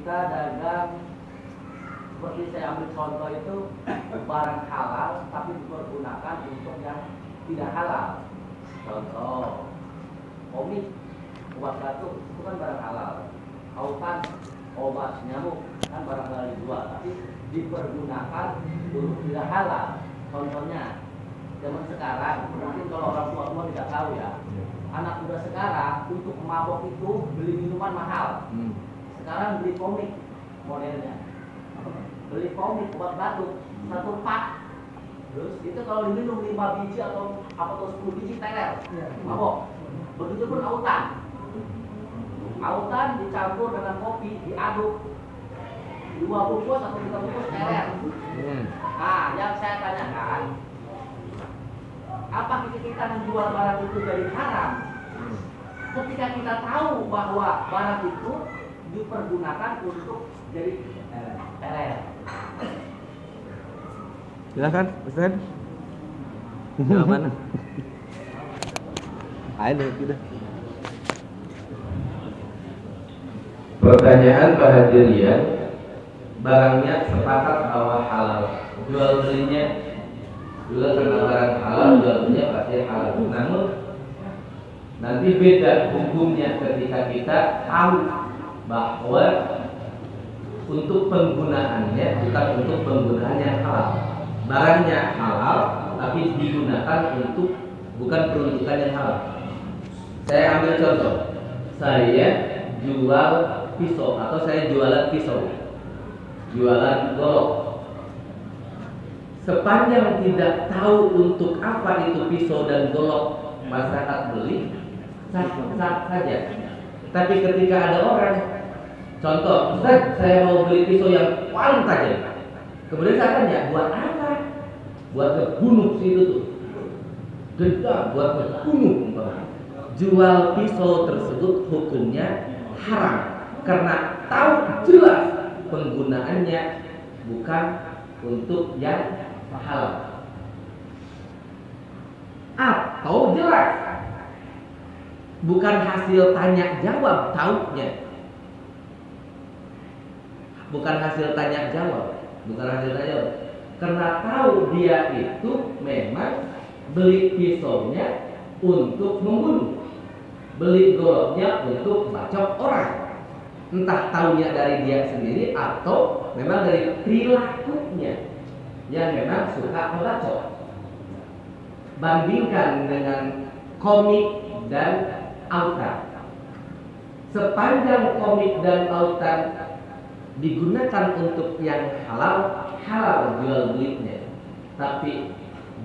kita dagang, seperti saya ambil contoh itu barang halal tapi dipergunakan untuk yang tidak halal. Contoh komik, obat batuk itu kan barang halal. Autan, obat nyamuk kan barang halal dijual, tapi dipergunakan untuk tidak halal. Contohnya zaman sekarang, mungkin kalau orang tua tidak tahu ya, anak muda sekarang untuk mabok itu beli minuman mahal. Sekarang beli komik modelnya, beli komik obat batuk 1 pak. Terus itu kalau diminum 5 biji atau 10 biji teler, mabok. Begitu pun autan. Autan dicampur dengan kopi, diaduk 2 bungkus atau 3 bungkus teler. Nah, yang saya tanyakan, apa kita menjual barang itu jadi haram? Ketika kita tahu bahwa barang itu dipergunakan untuk jadi teler. Silakan, Ustaz. Jawaban. Ayo kita. Pertanyaan Pak Hajirian, barangnya sepakat bahwa halal, jual belinya juga karena barang halal, jual belinya pasti halal. Namun nanti beda hukumnya ketika kita tahu bahwa untuk penggunaannya bukan untuk penggunaan yang halal. Barangnya halal tapi digunakan untuk bukan peruntukan yang halal. Saya ambil contoh, saya jual pisau atau saya jualan pisau, jualan golok. Sepanjang tidak tahu untuk apa itu pisau dan golok, masyarakat beli sah-sah saja. Tapi ketika ada orang, contoh, Ustaz, saya mau beli pisau yang paling tajam. Kemudian saya tanya, buat apa? Buat ngebunuh si itu tuh. Dendam, buat ngebunuh. Jual pisau tersebut hukumnya haram karena tahu jelas penggunaannya bukan untuk yang halal. Atau jelas bukan hasil tanya jawab taunya. Bukan hasil tanya jawab, karena tahu dia itu memang beli pisaunya untuk membunuh, beli goloknya untuk bacok orang. Entah tahunya dari dia sendiri atau memang dari perilakunya yang memang suka membacok. Bandingkan dengan komik dan autan. Sepanjang komik dan autan digunakan untuk yang halal, halal jual belinya. Tapi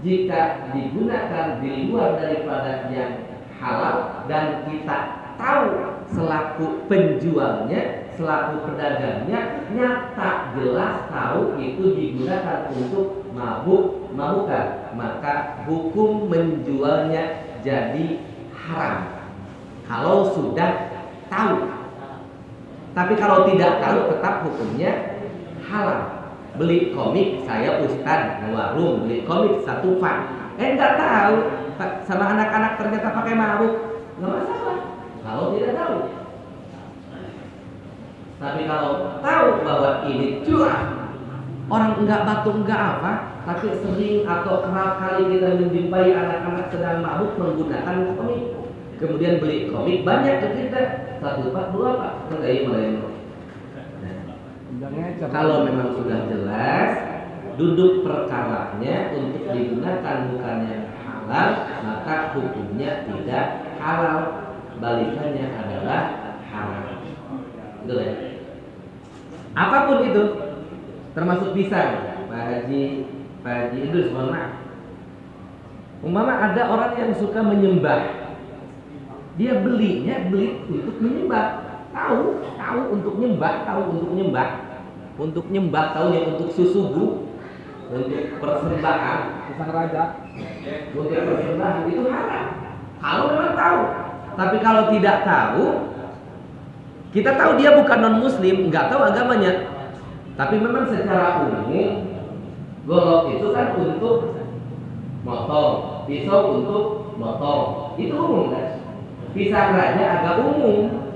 jika digunakan di luar daripada yang halal dan kita tahu selaku penjualnya, selaku pedagangnya, nyata jelas tahu itu digunakan untuk mabuk-mabukan, maka hukum menjualnya jadi haram kalau sudah tahu. Tapi kalau tidak tahu tetap hukumnya halal. Beli komik, saya ustad warung beli komik 1 pak. Enggak tahu sama anak-anak ternyata pakai mabuk, nggak masalah kalau tidak tahu. Tapi kalau tahu bahwa ini curang, orang enggak batuk enggak apa, tapi sering atau kerap kali kita menjumpai anak-anak sedang mabuk menggunakan komik. Kemudian beli komik banyak ke kita, 1 pak, 2 pak, enggak mulai. Kalau memang sudah jelas duduk perkaranya untuk digunakan bukan yang halal, maka hukumnya tidak halal, balikannya adalah haram. Betul ya? Apapun itu, termasuk pisang, Pak Haji Idrus, mohon maaf. Umpama ada orang yang suka menyembah, dia beli untuk menyembah, tahu untuk nyembah, untuk susubu, untuk persembahan, pisang raja, untuk persembahan itu haram. Kalau memang tahu, tapi kalau tidak tahu, kita tahu dia bukan non muslim, nggak tahu agamanya, tapi memang secara umum golok itu kan untuk motong, pisau untuk motong, itu umum kan? Pisang raja agak umum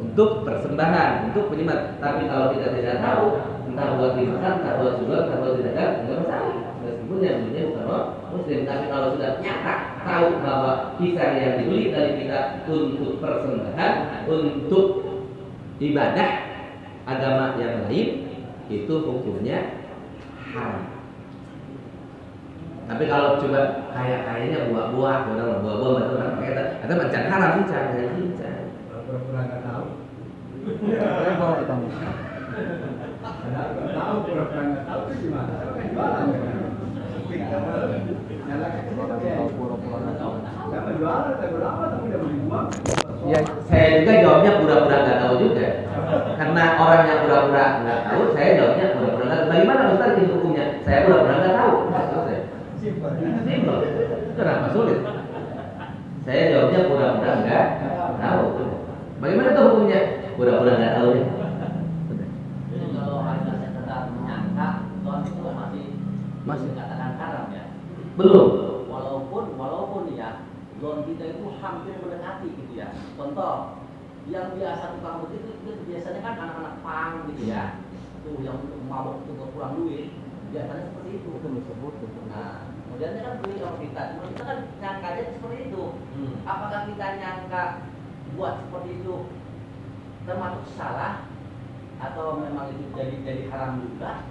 untuk persembahan, untuk penyembah. Tapi kalau kita tidak tahu, entah buat dimakan, entah buat jual, entah buat didagang, nggak masalah. Meskipun yang belinya bukan orang Muslim, tapi kalau sudah nyata tahu bahwa pisang yang dibeli dari kita untuk persembahan, untuk ibadah agama yang lain, itu hukumnya haram. Tapi kalau coba kayaknya buah-buah, buah-buah betul kan kata, atau macam haram sih cara ini. Pura-pura nggak tahu. Repot kita. Padahal nggak tahu, pura-pura nggak tahu itu gimana? Kan jualan kan? Nyalakan Pura-pura nggak tahu. saya menjualan, saya berapa tapi udah beli buang. Ya, saya juga jawabnya pura-pura nggak tahu juga. Karena orang yang pura-pura nggak tahu, saya jawabnya pura-pura nggak tahu. Bagaimana Ustaz itu hukumnya? Saya pura-pura nggak tahu. Simpel. Simpel. Kenapa sulit? Saya jawabnya pura-pura nggak tahu. Bagaimana itu hukumnya? Pura-pura nggak tahu ya. Jadi kalau hanya sekedar menyangka, soal itu masih dikatakan haram ya. Belum. Walaupun ya, zon kita itu hampir mendekati gitu ya. Contoh, yang biasa tukang begitu itu biasanya kan anak-anak pang gitu ya. Tuh yang mabok itu kurang duit, biasanya seperti itu. Nah, kemudian kan beli sama kita kan nyangkanya seperti itu. Apakah kita nyangka buat seperti itu termasuk salah atau memang itu jadi haram juga?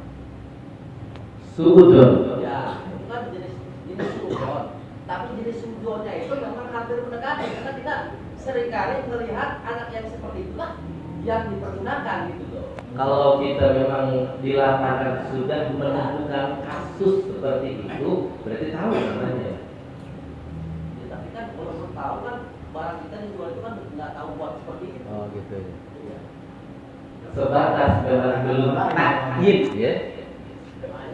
Suudon. Ya, itu kan jenis suudon. Tapi jenis suudonnya itu memang hampir mendekati karena kita seringkali melihat anak yang seperti itulah yang dipergunakan gitu loh. Kalau kita memang di lapangan sudah menemukan kasus seperti itu, berarti tahu namanya. Ya, tapi kan kalau belum tahu kan barang kita dijual itu kan nggak tahu buat seperti itu. Oh gitu ya. Ya. Sebatas memang belum takyid ya.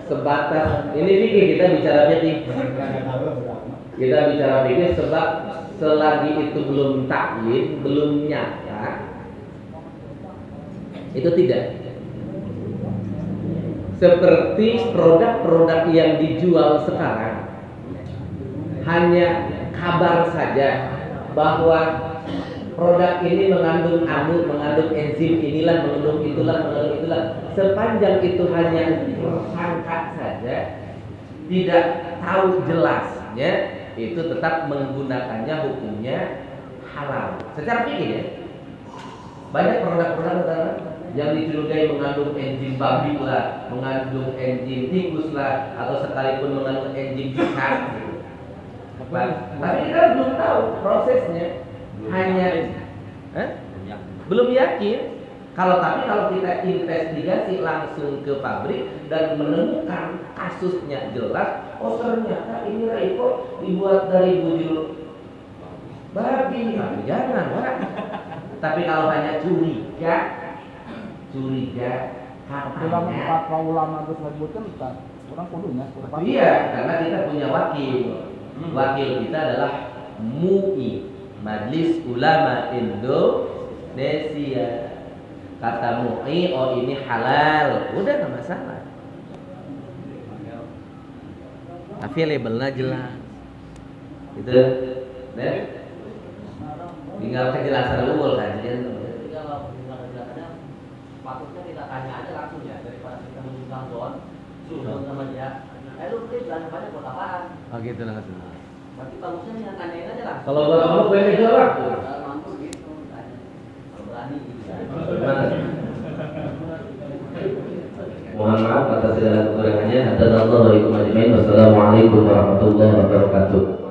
Sebatas ini fikih, kita bicara fikih. Pura-pura nggak tahu berapa. Kita bicara fikih sebab selagi itu belum takyid, belum nyata, itu tidak. Seperti produk-produk yang dijual sekarang, hanya kabar saja bahwa produk ini mengandung anu, mengandung enzim inilah, mengandung itulah, mengandung itulah. Sepanjang itu hanya sangka saja, tidak tahu jelasnya, itu tetap menggunakannya hukumnya halal. Secara fikih ya. Banyak produk-produk yang dicurigai mengandung enzim babi lah, mengandung enzim tikus lah, atau sekalipun mengandung enzim ikan. Tapi kita belum tahu prosesnya, hanya belum yakin. Kalau kita investigasi langsung ke pabrik dan menemukan kasusnya jelas, oh ternyata ini Raiko dibuat dari bujur babi, jangan Pak. Tapi kalau hanya curiga katanya. Kalau ulama itu sebutkan, orang kudunya. Iya, karena kita punya wakil. Wakil kita adalah MUI, Majelis Ulama Indonesia. Kata MUI, oh ini halal, udah nggak masalah. Tapi labelnya jelas, gitu, deh. Tinggal kejelasan umur saja. Jadi kalau kejelasannya, patutnya kita tanya aja langsung ya daripada kita menunjukkan suudon sama dia. Lu beli belanja banyak buat apaan? Oh gitu lah. Berarti bagusnya yang tanyain aja lah. Kalau buat kamu pengen jual, Kalau mampu gitu, tanya. Kalau berani gitu ya. mohon maaf atas segala kekurangannya. Assalamualaikum warahmatullahi wabarakatuh.